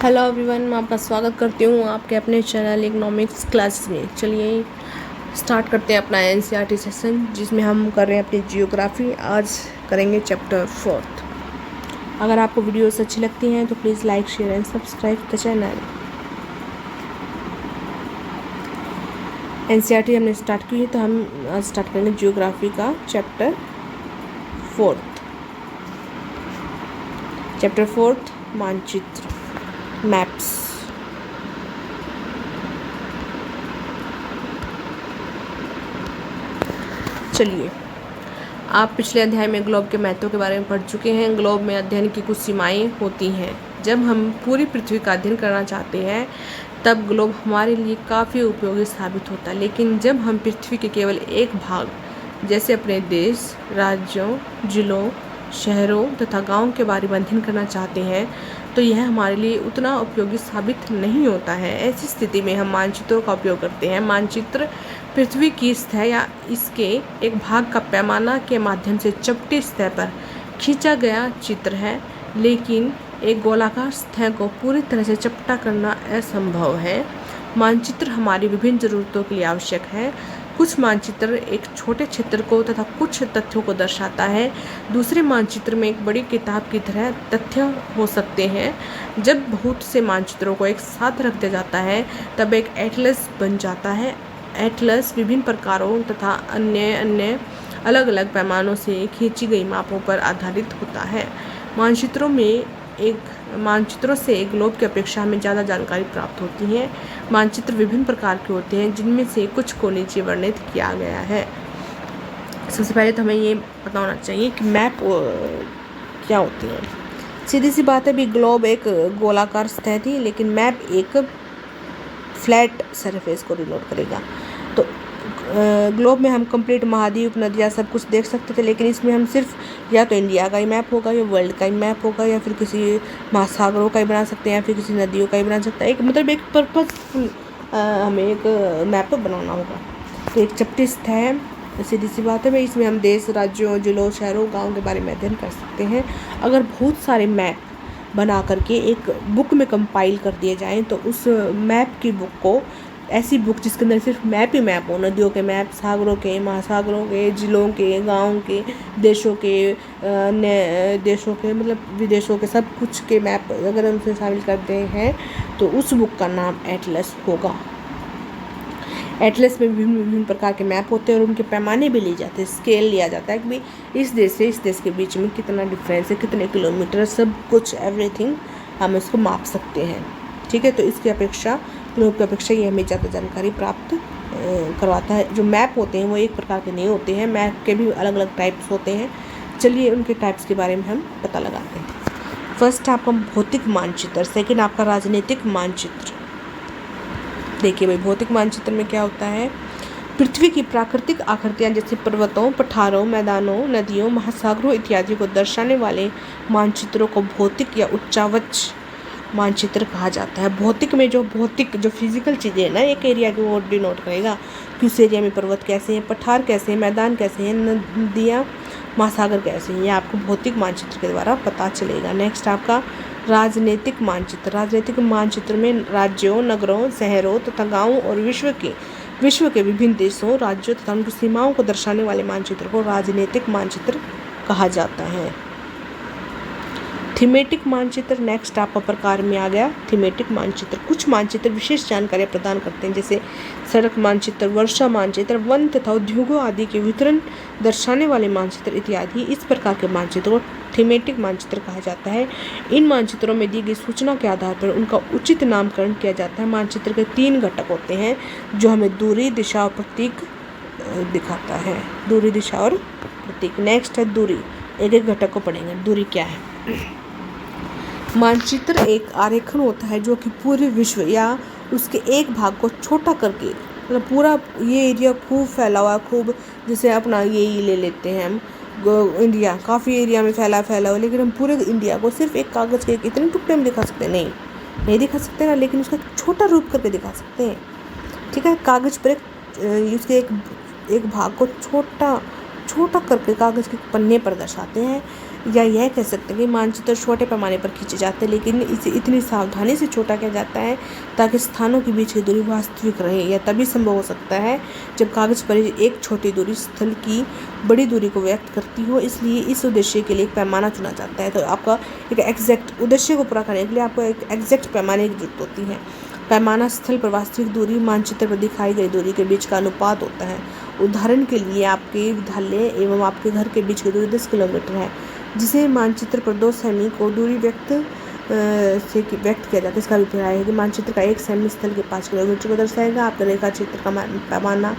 Hello everyone, मैं आपका स्वागत करती हूँ आपके अपने चैनल इकोनॉमिक्स क्लासेस में। चलिए स्टार्ट करते हैं अपना एनसीईआरटी सेशन, जिसमें हम कर रहे हैं अपनी जियोग्राफी। आज करेंगे चैप्टर 4। अगर आपको वीडियोस अच्छी लगती हैं तो please like share and subscribe the channel. NCERT हमने स्टार्ट की है, तो हम आज स्टार्ट करेंगे जियोग्राफी का चैप्टर 4। मानचित्र, मैप्स। चलिए, आप पिछले अध्याय में ग्लोब के महत्व के बारे में पढ़ चुके हैं। ग्लोब में अध्ययन की कुछ सीमाएं होती हैं। जब हम पूरी पृथ्वी का अध्ययन करना चाहते हैं तब ग्लोब हमारे लिए काफ़ी उपयोगी साबित होता है, लेकिन जब हम पृथ्वी के केवल एक भाग जैसे अपने देश, राज्यों, जिलों, शहरों तथा गाँव के बारे में अध्ययन करना चाहते हैं तो यह हमारे लिए उतना उपयोगी साबित नहीं होता है। ऐसी स्थिति में हम मानचित्रों का उपयोग करते हैं। मानचित्र पृथ्वी की सतह या इसके एक भाग का पैमाना के माध्यम से चपटी सतह पर खींचा गया चित्र है, लेकिन एक गोलाकार सतह को पूरी तरह से चपटा करना असंभव है। मानचित्र हमारी विभिन्न ज़रूरतों के लिए आवश्यक है। कुछ मानचित्र एक छोटे क्षेत्र को तथा कुछ तथ्यों को दर्शाता है। दूसरे मानचित्र में एक बड़ी किताब की तरह तथ्य हो सकते हैं। जब बहुत से मानचित्रों को एक साथ रख दिया जाता है तब एक एटलस बन जाता है। एटलस विभिन्न प्रकारों तथा अन्य अलग अलग पैमानों से खींची गई मापों पर आधारित होता है। मानचित्रों से एक ग्लोब की अपेक्षा हमें ज़्यादा जानकारी प्राप्त होती है। मानचित्र विभिन्न प्रकार के होते हैं, जिनमें से कुछ को नीचे वर्णित किया गया है। सबसे पहले तो हमें ये पता होना चाहिए कि मैप क्या होती है। सीधी सी बात है भी, ग्लोब एक गोलाकार सतह थी, लेकिन मैप एक फ्लैट सरफेस को डिनोट करेगा। तो ग्लोब में हम कंप्लीट महाद्वीप, नदियाँ सब कुछ देख सकते थे, लेकिन इसमें हम सिर्फ या तो इंडिया का ही मैप होगा या वर्ल्ड का ही मैप होगा या फिर किसी महासागरों का ही बना सकते हैं या फिर किसी नदियों का ही बना सकते हैं। एक पर्पज़फुल हमें एक मैप बनाना होगा। तो एक चपटी सतह है, सीधी सी बात है भाई, इसमें हम देश, राज्यों, जिलों, शहरों, गाँव के बारे में अध्ययन कर सकते हैं। अगर बहुत सारे मैप बना करके एक बुक में कंपाइल कर दिए जाएँ तो उस मैप की बुक को, ऐसी बुक जिसके अंदर सिर्फ मैप ही मैप हो, नदियों के मैप, सागरों के, महासागरों के, जिलों के, गाँव के, देशों के, मतलब विदेशों के, सब कुछ के मैप अगर हम उसे शामिल करते हैं तो उस बुक का नाम एटलस होगा। एटलस में विभिन्न प्रकार के मैप होते हैं और उनके पैमाने भी लिए जाते हैं, स्केल लिया जाता है कि भाई इस देश से इस देश के बीच में कितना डिफरेंस है, कितने किलोमीटर, सब कुछ एवरीथिंग हम इसको माप सकते हैं। ठीक है, तो इसकी अपेक्षा, ग्लोब की अपेक्षा ये हमें ज़्यादा जानकारी प्राप्त करवाता है। जो मैप होते हैं वो एक प्रकार के नहीं होते हैं, मैप के भी अलग अलग टाइप्स होते हैं। चलिए उनके टाइप्स के बारे में हम पता लगाते हैं। फर्स्ट आपका भौतिक मानचित्र, सेकंड आपका राजनीतिक मानचित्र। देखिए भाई, भौतिक मानचित्र में क्या होता है, पृथ्वी की प्राकृतिक आकृतियाँ जैसे पर्वतों, पठारों, मैदानों, नदियों, महासागरों इत्यादि को दर्शाने वाले मानचित्रों को भौतिक या उच्चावच मानचित्र कहा जाता है। भौतिक में जो फिजिकल चीज़ें हैं ना, एक एरिया को वो डिनोट करेगा कि उस एरिया में पर्वत कैसे हैं, पठार कैसे हैं, मैदान कैसे हैं, नदियाँ, महासागर कैसे हैं, ये आपको भौतिक मानचित्र के द्वारा पता चलेगा। नेक्स्ट आपका राजनीतिक मानचित्र। राजनीतिक मानचित्र में राज्यों, नगरों, शहरों तथा गाँवों और विश्व के विभिन्न देशों, राज्यों तथा उनकी सीमाओं को दर्शाने वाले मानचित्र को राजनीतिक मानचित्र कहा जाता है। थीमेटिक मानचित्र नेक्स्ट आपका प्रकार में आ गया। थीमेटिक मानचित्र, कुछ मानचित्र विशेष जानकारियाँ प्रदान करते हैं, जैसे सड़क मानचित्र, वर्षा मानचित्र, वन तथा उद्योगों आदि के वितरण दर्शाने वाले मानचित्र इत्यादि। इस प्रकार के मानचित्र को थीमेटिक मानचित्र कहा जाता है। इन मानचित्रों में दी गई सूचना के आधार पर उनका उचित नामकरण किया जाता है। मानचित्र के 3 घटक होते हैं जो हमें दूरी, दिशा और प्रतीक दिखाता है। दूरी, दिशा और प्रतीक। नेक्स्ट है दूरी। एक एक घटक को पढ़ेंगे। दूरी क्या है? मानचित्र एक आरेखन होता है जो कि पूरे विश्व या उसके एक भाग को छोटा करके, मतलब पूरा ये एरिया खूब फैला हुआ, खूब, जैसे अपना ये ही ले लेते हैं हम, इंडिया काफ़ी एरिया में फैला हुआ, लेकिन हम पूरे इंडिया को सिर्फ एक कागज़ के इतने टुकड़े में दिखा सकते हैं? नहीं दिखा सकते ना, लेकिन उसका छोटा रूप करके दिखा सकते हैं। ठीक है, कागज़ पर उसके एक भाग को छोटा करके कागज़ के पन्ने पर दर्शाते हैं। या यह कह सकते हैं कि मानचित्र छोटे पैमाने पर खींचे जाते हैं, लेकिन इसे इतनी सावधानी से छोटा किया जाता है ताकि स्थानों के बीच की दूरी वास्तविक रहे। यह तभी संभव हो सकता है जब कागज पर एक छोटी दूरी स्थल की बड़ी दूरी को व्यक्त करती हो, इसलिए इस उद्देश्य के लिए एक पैमाना चुना जाता है। तो आपका एक एग्जैक्ट उद्देश्य को पूरा करने के लिए आपको एक एग्जैक्ट पैमाने की जरूरत होती है। पैमाना स्थल पर वास्तविक दूरी मानचित्र पर दिखाई गई दूरी के बीच का अनुपात होता है। उदाहरण के लिए आपके विद्यालय एवं आपके घर के बीच की दूरी 10 किलोमीटर है, जिसे मानचित्र पर 2 सेमी को दूरी व्यक्त किया जाता है। इसका अभिप्राय है कि मानचित्र का 1 सेमी स्थल के 5 किलोमीटर को दर्शाएगा। आपका रेखा क्षेत्र का पैमाना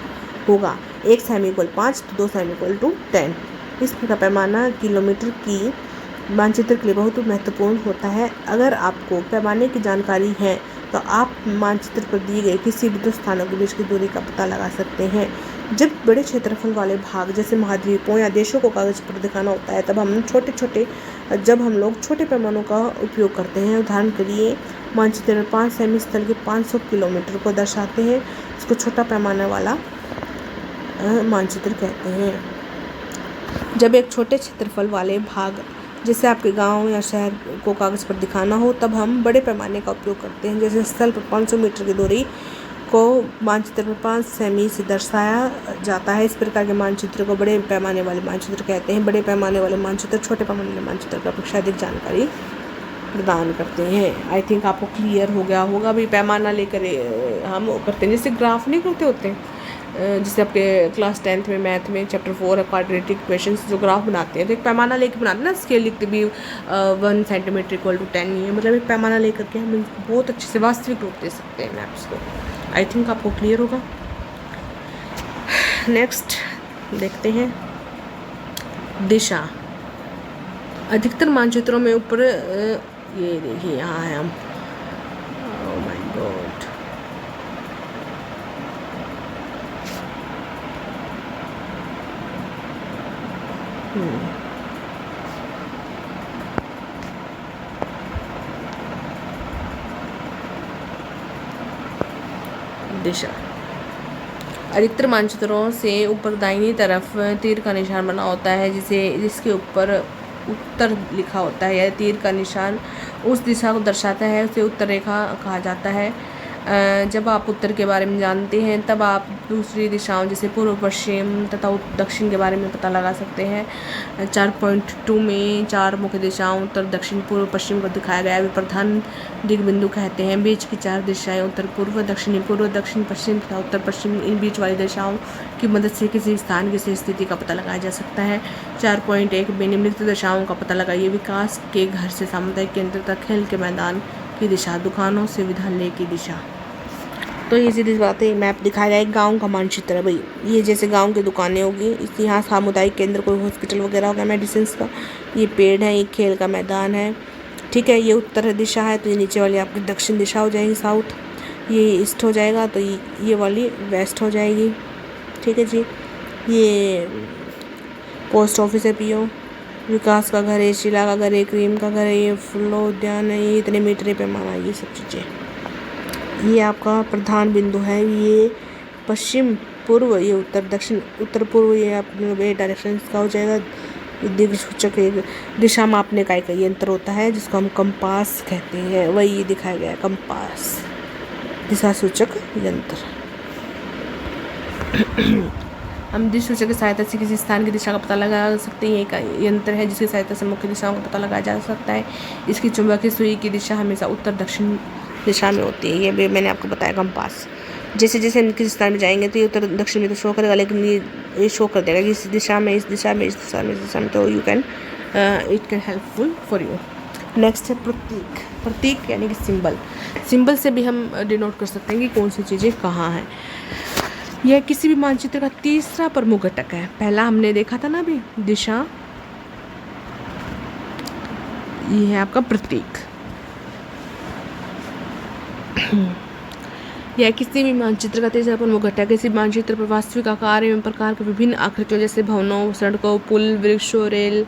होगा 1 सेमी इक्वल 5 तो 2 सेमी इक्वल टू 10। इस का पैमाना किलोमीटर की मानचित्र के लिए बहुत महत्वपूर्ण होता है। अगर आपको पैमाने की जानकारी है तो आप मानचित्र पर दिए गए किसी भी 2 स्थानों के बीच की दूरी का पता लगा सकते हैं। जब बड़े क्षेत्रफल वाले भाग जैसे महाद्वीपों या देशों को कागज पर दिखाना होता है, तब जब हम लोग छोटे पैमानों का उपयोग करते हैं। उदाहरण के लिए मानचित्र में 5 सेमी स्थल के 500 किलोमीटर को दर्शाते हैं। इसको छोटा पैमाने वाला मानचित्र कहते हैं। जब एक छोटे क्षेत्रफल वाले भाग जैसे आपके गांव या शहर को कागज पर दिखाना हो, तब हम बड़े पैमाने का उपयोग करते हैं। जैसे स्थल पर 500 मीटर की दूरी को मानचित्र में 5 सेमी से दर्शाया जाता है। इस प्रकार के मानचित्र को बड़े पैमाने वाले मानचित्र कहते हैं। बड़े पैमाने वाले मानचित्र छोटे पैमाने वाले मानचित्र की अपेक्षा अधिक जानकारी प्रदान करते हैं। आई थिंक आपको क्लियर हो गया होगा। अभी पैमाना लेकर हम करते हैं, जैसे ग्राफ नहीं करते होते हैं, जैसे आपके क्लास 10th में मैथ में चैप्टर 4 है क्वाड्रेटिक इक्वेशंस, जो ग्राफ बनाते हैं तो एक पैमाना लेकर बनाते हैं ना, स्केल लिखते भी 1 सेंटीमीटर इक्वल टू 10 है, मतलब एक पैमाना लेकर के हम बहुत अच्छे से वास्तविक रूप दे सकते हैं मैप्स को। आई थिंक आपको क्लियर होगा। नेक्स्ट देखते हैं दिशा। अधिकतर मानचित्रों में ऊपर ये देखिए यहाँ है हम, ओह माय गॉड, दिशा। अधिकतर मानचित्रों से ऊपर दाहिनी तरफ तीर का निशान बना होता है, जिसके ऊपर उत्तर लिखा होता है। यह तीर का निशान उस दिशा को दर्शाता है, उसे उत्तर रेखा कहा जाता है। जब आप उत्तर के बारे में जानते हैं, तब आप दूसरी दिशाओं जैसे पूर्व पश्चिम तथा दक्षिण के बारे में पता लगा सकते हैं। 4.2 में 4 मुख्य दिशाओं उत्तर दक्षिण पूर्व पश्चिम को दिखाया गया है। वे प्रधान दिग्बिंदु कहते हैं। बीच की 4 दिशाएं उत्तर पूर्व दक्षिण पश्चिम तथा उत्तर पश्चिम, इन बीच वाली दिशाओं की मदद से किसी स्थान की सही स्थिति का पता लगाया जा सकता है। 4.1 में निम्नलिखित दिशाओं का पता लगाइए। विकास के घर से सामुदायिक केंद्र तक, खेल के मैदान की दिशा, दुकानों से विद्यालय की दिशा। तो ये सीधी बात है, मैप दिखाया गया है, गांव का मानचित्र है भाई। ये जैसे गांव की दुकानें होगी, इस यहाँ सामुदायिक केंद्र, कोई हॉस्पिटल वगैरह होगा मेडिसिन का, ये पेड़ है, ये खेल का मैदान है, ठीक है। ये उत्तर दिशा है तो ये नीचे वाली आपकी दक्षिण दिशा हो जाएगी, साउथ। ये ईस्ट हो जाएगा तो ये वाली वेस्ट हो जाएगी, ठीक है जी। ये पोस्ट ऑफिस है पीओ, विकास का घर है, शिला का घर है, क्रीम का घर है, ये फ्लो उद्यान है, ये इतने मीटर पैमाना, ये सब चीज़ें। ये आपका प्रधान बिंदु है, ये पश्चिम पूर्व, ये उत्तर दक्षिण, उत्तर पूर्व, ये आपको डायरेक्शन का हो जाएगा। दिग्सूचक दिशा मापने का एक यंत्र होता है जिसको हम कंपास कहते हैं, वही ये दिखाया गया है, कंपास दिशा सूचक यंत्र। हम दिशासूचक की सहायता से किसी स्थान की दिशा का पता लगा सकते हैं। एक यंत्र है जिसकी सहायता से मुख्य दिशाओं का पता लगाया जा सकता है। इसकी चुंबकीय सुई की दिशा हमेशा उत्तर दक्षिण दिशा में होती है। ये भी मैंने आपको बताया कंपास। जैसे जैसे हम किसी स्थान में जाएंगे तो ये उत्तर दक्षिण में तो शो करेगा, लेकिन ये शो कर देगा कि इस दिशा में, इस दिशा में, इस दिशा में, इस दिशा में, तो it can helpful for you. Next है प्रतीक। प्रतीक यानी कि सिंबल। सिंबल से भी हम डिनोट कर सकते हैं कि कौन सी चीज़ें कहाँ हैं। यह किसी भी मानचित्र का तीसरा प्रमुख घटक है। पहला हमने देखा था ना अभी, दिशा, ये है आपका प्रतीक। यह किसी भी मानचित्र का तीसरापन वो घटक किसी मानचित्र पर वास्तविक आकार एवं प्रकार के विभिन्न आकृतियों जैसे भवनों, सड़कों, पुल, वृक्षों, रेल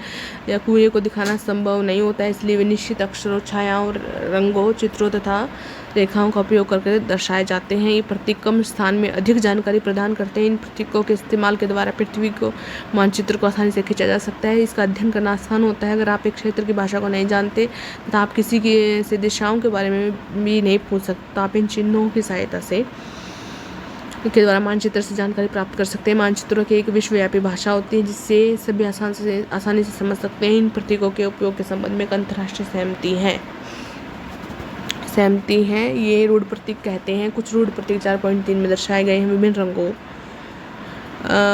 या कुएं को दिखाना संभव नहीं होता है। इसलिए वे निश्चित अक्षरों, छायाओं, रंगों, चित्रों तथा रेखाओं का उपयोग करके दर्शाए जाते हैं। ये प्रतीक कम स्थान में अधिक जानकारी प्रदान करते हैं। इन प्रतीकों के इस्तेमाल के द्वारा पृथ्वी को मानचित्र को आसानी से खींचा जा सकता है। इसका अध्ययन करना आसान होता है अगर आप एक क्षेत्र की भाषा को नहीं जानते तथा आप किसी की से दिशाओं के बारे में भी नहीं पूछ सकते। आप इन चिन्हों की सहायता से के द्वारा मानचित्र से जानकारी प्राप्त कर सकते हैं। मानचित्रों की एक विश्वव्यापी भाषा होती है जिससे सभी आसानी से समझ सकते हैं। इन प्रतीकों के उपयोग के संबंध में एक अंतर्राष्ट्रीय सहमति है। ये रूढ़ प्रतीक कहते हैं। कुछ रूढ़ प्रतीक 4.3 में दर्शाए गए हैं। विभिन्न रंगों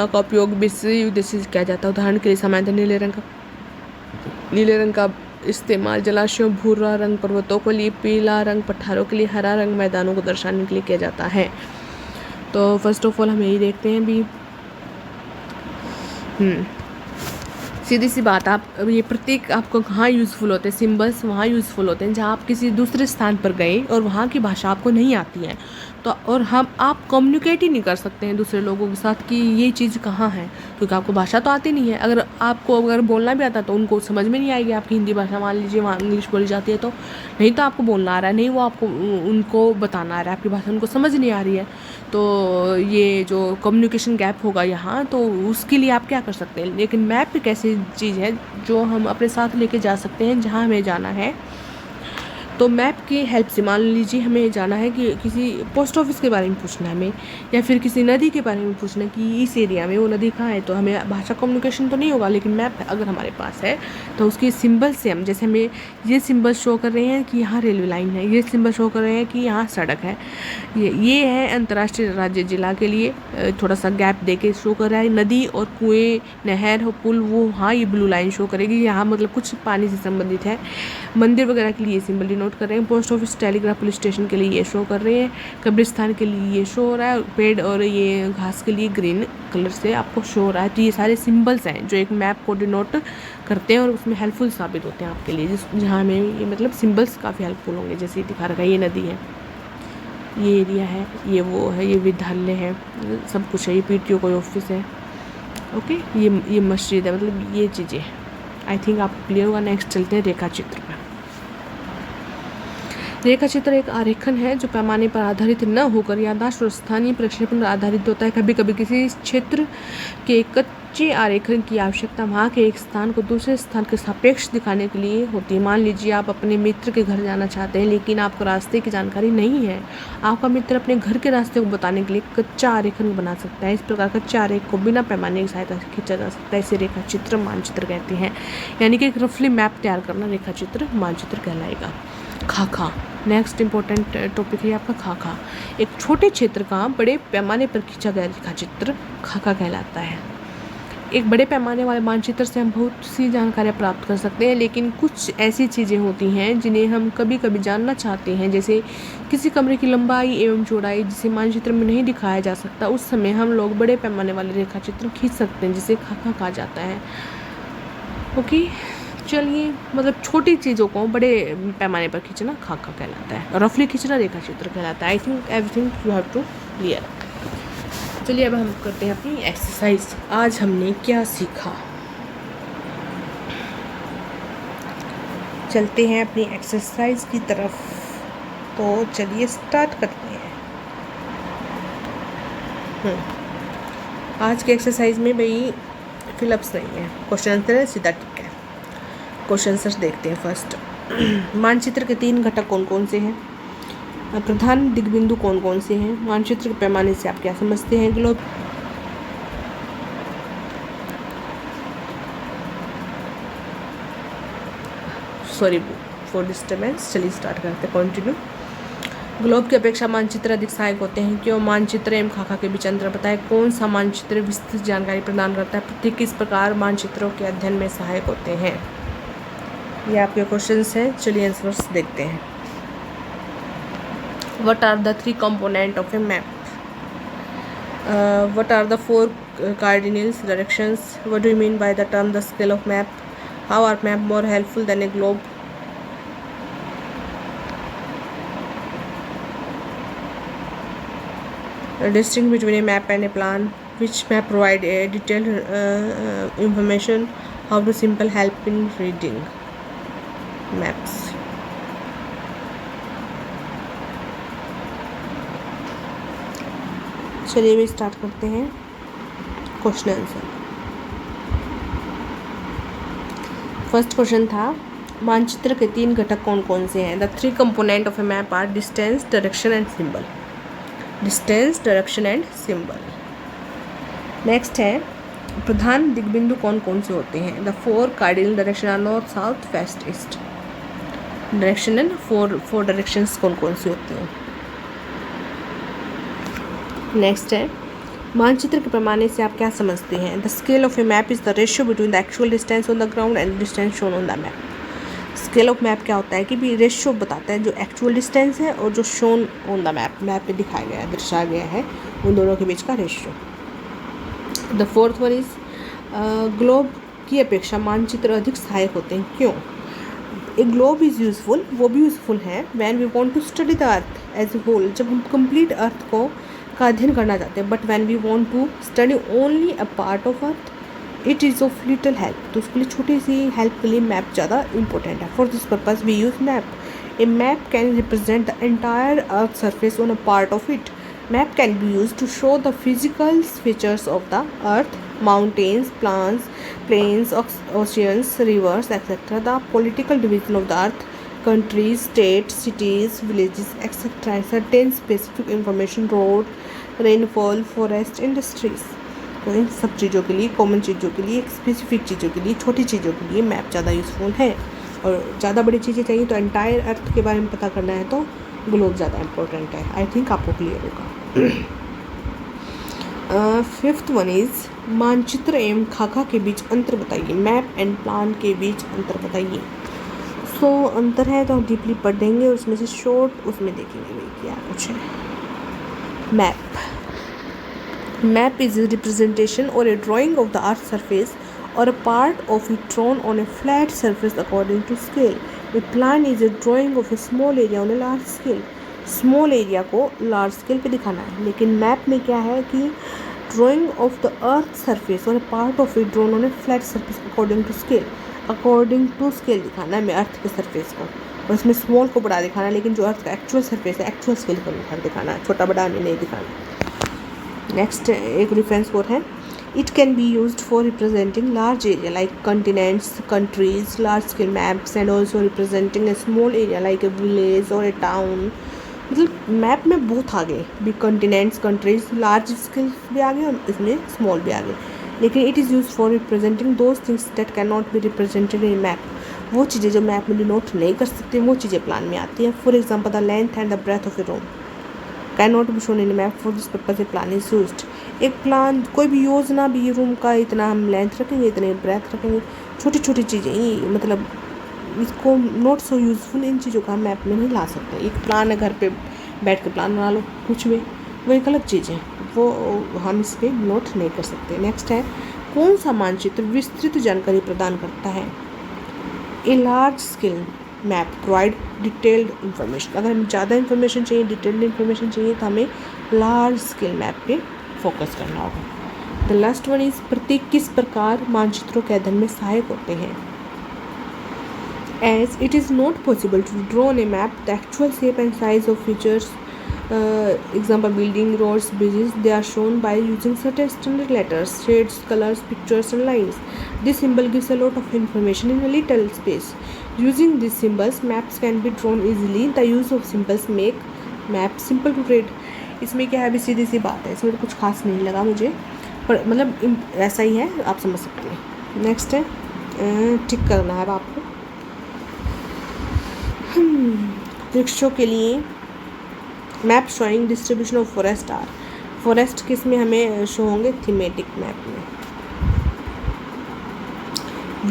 का उपयोग विशेष उद्देश्य से किया जाता है। उदाहरण के लिए सामान्यतः नीले रंग का इस्तेमाल जलाशयों, भूरा रंग पर्वतों के लिए, पीला रंग पठारों के लिए, हरा रंग मैदानों को दर्शाने के लिए किया जाता है। तो फर्स्ट ऑफ ऑल हम यही देखते हैं अभी सीधी सी बात, आप ये प्रतीक आपको कहाँ यूज़फुल होते हैं? सिंबल्स वहाँ यूज़फुल होते हैं जहाँ आप किसी दूसरे स्थान पर गए और वहाँ की भाषा आपको नहीं आती है तो और आप कम्युनिकेट ही नहीं कर सकते हैं दूसरे लोगों के साथ कि ये चीज़ कहाँ है, क्योंकि आपको भाषा तो आती नहीं है। अगर बोलना भी आता तो उनको समझ में नहीं आएगी आपकी हिंदी भाषा। मान लीजिए वहाँ इंग्लिश बोली जाती है तो नहीं तो आपको बोलना आ रहा है, नहीं वो आपको उनको बताना आ रहा है, आपकी भाषा उनको समझ नहीं आ रही है। तो ये जो कम्युनिकेशन गैप होगा यहाँ, तो उसके लिए आप क्या कर सकते हैं? लेकिन मैप एक ऐसी चीज़ है जो हम अपने साथ लेके जा सकते हैं जहाँ हमें जाना है। तो मैप की हेल्प से मान लीजिए हमें जाना है कि किसी पोस्ट ऑफिस के बारे में पूछना है हमें, या फिर किसी नदी के बारे में पूछना है कि इस एरिया में वो नदी कहाँ है, तो हमें भाषा कम्युनिकेशन तो नहीं होगा, लेकिन मैप अगर हमारे पास है तो उसके सिंबल से हम, जैसे हमें ये सिंबल शो कर रहे हैं कि यहाँ रेलवे लाइन है, ये सिंबल शो कर रहे हैं कि यहाँ सड़क है, ये है अंतर्राष्ट्रीय राज्य जिला के लिए थोड़ा सा गैप दे के शो कर रहा है। नदी और कुएँ, नहर और पुल, वो हाँ ये ब्लू लाइन शो करेगी, यहाँ मतलब कुछ पानी से संबंधित है। मंदिर वगैरह के लिए सिंबल डिनोट कर रहे हैं। Post office, telegraph, police station के लिए ये शो कर रहे हैं। कब्रिस्तान के लिए ये शो हो रहा है। पेड़ और ये घास के लिए ग्रीन कलर से आपको शो हो रहा है। तो ये सारे सिंबल्स हैं जो एक मैप को डिनोट करते हैं और उसमें हेल्पफुल साबित होते हैं आपके लिए, जहाँ हमें ये मतलब सिंबल्स काफ़ी हेल्पफुल होंगे। जैसे दिखा रखा है, ये नदी है, ये एरिया है, ये वो है, ये विद्यालय है, सब कुछ है, ये PTO कोई ऑफिस है, ओके, ये मस्जिद है, मतलब ये चीज़ें आई थिंक आपको क्लियर होगा। नेक्स्ट चलते हैं रेखा चित्र पर। रेखा चित्र एक आरेखन है जो पैमाने पर आधारित न होकर याददाश्त और स्थानीय प्रक्षेपण पर आधारित होता है। कभी कभी किसी क्षेत्र के कच्चे आरेखन की आवश्यकता वहाँ के एक स्थान को दूसरे स्थान के सापेक्ष दिखाने के लिए होती है। मान लीजिए आप अपने मित्र के घर जाना चाहते हैं लेकिन आपको रास्ते की जानकारी नहीं है। आपका मित्र अपने घर के रास्ते को बताने के लिए कच्चा आरेखन बना सकता है। इस प्रकार कच्चे आरेख को बिना पैमाने की सहायता से खींचा जा सकता है। इसे रेखा चित्र मानचित्र कहते हैं। यानी कि एक रफली मैप तैयार करना रेखा चित्र मानचित्र कहलाएगा। खाका नेक्स्ट इंपॉर्टेंट टॉपिक है आपका खाका। एक छोटे क्षेत्र का बड़े पैमाने पर खींचा गया रेखा चित्र खाका कहलाता है। एक बड़े पैमाने वाले मानचित्र से हम बहुत सी जानकारियाँ प्राप्त कर सकते हैं, लेकिन कुछ ऐसी चीज़ें होती हैं जिन्हें हम कभी कभी जानना चाहते हैं, जैसे किसी कमरे की लंबाई एवं चौड़ाई जिसे मानचित्र में नहीं दिखाया जा सकता। उस समय हम लोग बड़े पैमाने वाले रेखा चित्र खींच सकते हैं, जिसे खाका कहा जाता है। ओके, चलिए, मतलब छोटी चीज़ों को बड़े पैमाने पर खींचना खाका कहलाता है, रफली खींचना रेखा चित्र कहलाता है। I think everything you have to clear. चलिए अब हम करते हैं अपनी एक्सरसाइज। आज हमने क्या सीखा, चलते हैं अपनी एक्सरसाइज की तरफ। तो चलिए स्टार्ट करते हैं। आज की एक्सरसाइज में भाई फिलअप्स नहीं है, क्वेश्चन आंसर है सीधा, ठीक है। क्वेश्चन आंसर देखते हैं। फर्स्ट, मानचित्र के 3 घटक कौन कौन से हैं? प्रधान दिग्बिंदु कौन कौन से हैं? मानचित्र के पैमाने से आप क्या समझते हैं? Globe sorry for disturbance. चलिए स्टार्ट करते हैं, कंटिन्यू। ग्लोब की अपेक्षा मानचित्र अधिक सहायक होते हैं। क्यों? मानचित्र एवं खाका के बीच अंतर बताएं। कौन सा मानचित्र विस्तृत जानकारी प्रदान करता है? प्रतीक किस प्रकार मानचित्रों के अध्ययन में सहायक होते हैं? ये आपके क्वेश्चंस हैं। चलिए आंसर्स देखते हैं। What are the 3 components of a map? What are the 4 cardinal directions? What do you mean by the term the scale of map? How are map more helpful than a globe? Distinct between a map and a plan. Which map provide a detailed information? How to simple help in reading maps. चलिए भी start करते हैं question answer. First question था मानचित्र के 3 घटक कौन कौन से हैं? The 3 component of a map are distance, direction and symbol. Distance, direction and symbol. Next है प्रधान दिग्बिंदु कौन कौन से होते हैं? The 4 cardinal direction are north, south, west, east. Direction and 4 directions कौन कौन से होते हैं? नेक्स्ट है मानचित्र के पैमाने से आप क्या समझते हैं? The scale of a map is the ratio between the actual distance on the ground and distance shown on the map. Scale of map क्या होता है कि भी रेशियो बताता है जो एक्चुअल डिस्टेंस है और जो शोन ऑन द मैप पे दिखाया गया है, दर्शाया गया है, उन दोनों के बीच का ratio. The fourth one is globe की अपेक्षा मानचित्र अधिक सहायक होते हैं, क्यों? ए ग्लोब इज़ यूजफुल, वो भी यूजफुल है when we want to study the earth as a whole, जब हम कंप्लीट अर्थ को का अध्ययन करना चाहते हैं। But when we want to study only a part of earth it is of little help, तो उसके लिए छोटी सी हेल्प के लिए मैप ज़्यादा इंपॉर्टेंट है। For this purpose we use map. A map can represent the entire earth surface on a part of it. Map can be use to show the physical features of the earth, mountains, plains, oceans, rivers, etc. The political division of the earth, countries, states, cities, villages, etc. and certain specific information, road, rainfall, forest, industries. तो इन सब चीज़ों के लिए, common चीज़ों के लिए, specific चीज़ों के लिए, छोटी चीज़ों के लिए मैप ज़्यादा यूज़फुल है। और ज़्यादा बड़ी चीज़ें चाहिए तो एंटायर अर्थ के बारे में पता करना है तो ग्लोब ज़्यादा इंपॉर्टेंट है। आई थिंक आपको क्लियर होगा। फिफ्थ वन इज़ मानचित्र एवं खाका के बीच अंतर बताइए। मैप एंड प्लान के बीच अंतर बताइए। सो अंतर है तो हम डीपली पढ़ देंगे, उसमें से शॉर्ट उसमें देखेंगे भाई क्या कुछ है। Map is a representation or a drawing of the earth's surface or a part of it drawn on a flat surface according to scale. A plan is a drawing of a small area on a large scale. Small area को large scale पे दिखाना है, लेकिन map में क्या है कि drawing of the earth surface और part of it drawn on a flat surface according to scale दिखाना है अर्थ के सरफेस को, और इसमें स्मॉल को बड़ा दिखाना है, लेकिन जो अर्थ का एक्चुअल सरफेस है एक्चुअल स्केल को दिखाना है, छोटा बड़ा हमें नहीं दिखाना। नेक्स्ट एक रेफरेंस कोड है, it can be used for representing large area like continents, countries, large scale maps and also representing A small area like a village और ए टाउन। मतलब मैप में बहुत आ गए भी, कंटिनेंट्स, कंट्रीज, लार्ज स्केल भी आ गए और इसमें स्मॉल भी आ गए, लेकिन it is use for representing those things that can not be represented in map. वो चीज़ें जो मैप में डिनोट नहीं कर सकते वो चीज़ें प्लान में आती हैं। For example the length and the breath of a room can not be shown in map, for this purpose a plan is used. एक प्लान कोई भी योजना भी रूम का इतना हम लेंथ रखेंगे, इतने ब्रेथ रखेंगे, छोटी छोटी चीज़ें ही, मतलब इसको नॉट सो यूज़फुल, इन चीज़ों का मैप में नहीं ला सकते। एक प्लान है, घर पे बैठ के प्लान बना लो कुछ भी, वो एक अलग चीज़ है, वो हम इस पर नोट नहीं कर सकते। नेक्स्ट है कौन सा मानचित्र विस्तृत जानकारी प्रदान करता है? A large scale map provide detailed information. अगर हमें ज़्यादा इन्फॉर्मेशन चाहिए, डिटेल्ड इन्फॉर्मेशन चाहिए तो हमें लार्ज स्केल मैप पे फोकस करना होगा। द लास्ट वन इज प्रतीक किस प्रकार मानचित्रों के अध्ययन में सहायक होते हैं? As it is not possible to draw on a map the actual shape and size of features, example building, roads, bridges, they are shown by using certain standard letters, shades, colors, pictures and lines. This symbol gives a lot of information in a little space. Using these symbols, maps can be drawn easily. The use of symbols make map simple to read. इसमें क्या है, अभी सीधी सी बात है, इसमें तो कुछ खास नहीं लगा मुझे, पर मतलब ऐसा ही है, आप समझ सकते हैं। नेक्स्ट है टिक करना है अब आपको। वृक्षों के लिए map showing distribution of forest are. Forest किस में हमें शो होंगे? थीमेटिक मैप में।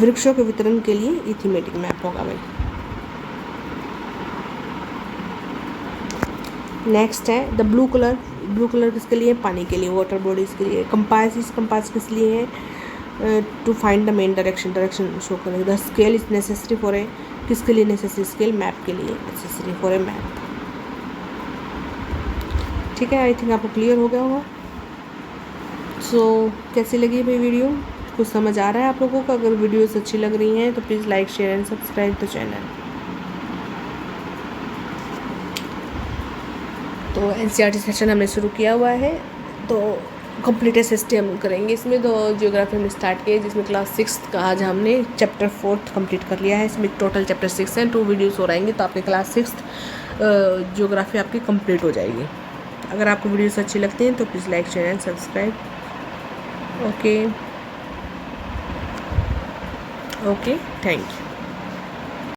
वृक्षों के वितरण के लिए ये थीमेटिक मैप होगा भाई। नेक्स्ट है the blue colour. Blue colour किसके लिए? पानी के लिए, वाटर बॉडीज़ के लिए। कंपास किस लिए है? To find the main direction show करेंगे। The scale is necessary for a, किसके लिए नेसेसरी? स्केल मैप के लिए नेसेसरी फॉर ए मैप। ठीक है, आई थिंक आपको क्लियर हो गया होगा। सो कैसी लगी भाई वीडियो, कुछ समझ आ रहा है आप लोगों को? अगर वीडियोस अच्छी लग रही हैं तो please like share and subscribe the channel. तो एनसीईआरटी सेशन हमने शुरू किया हुआ है, तो कंप्लीट एसएसटी हम करेंगे इसमें। तो ज्योग्राफी हमने स्टार्ट किया है, जिसमें क्लास 6 का आज हमने चैप्टर 4 कंप्लीट कर लिया है। इसमें टोटल चैप्टर 6 हैं, 2 वीडियोस हो रहेंगे, तो आपके क्लास 6 ज्योग्राफी आपकी कंप्लीट हो जाएगी। अगर आपको वीडियोस अच्छी लगती हैं तो please like share and subscribe. Okay, thank you.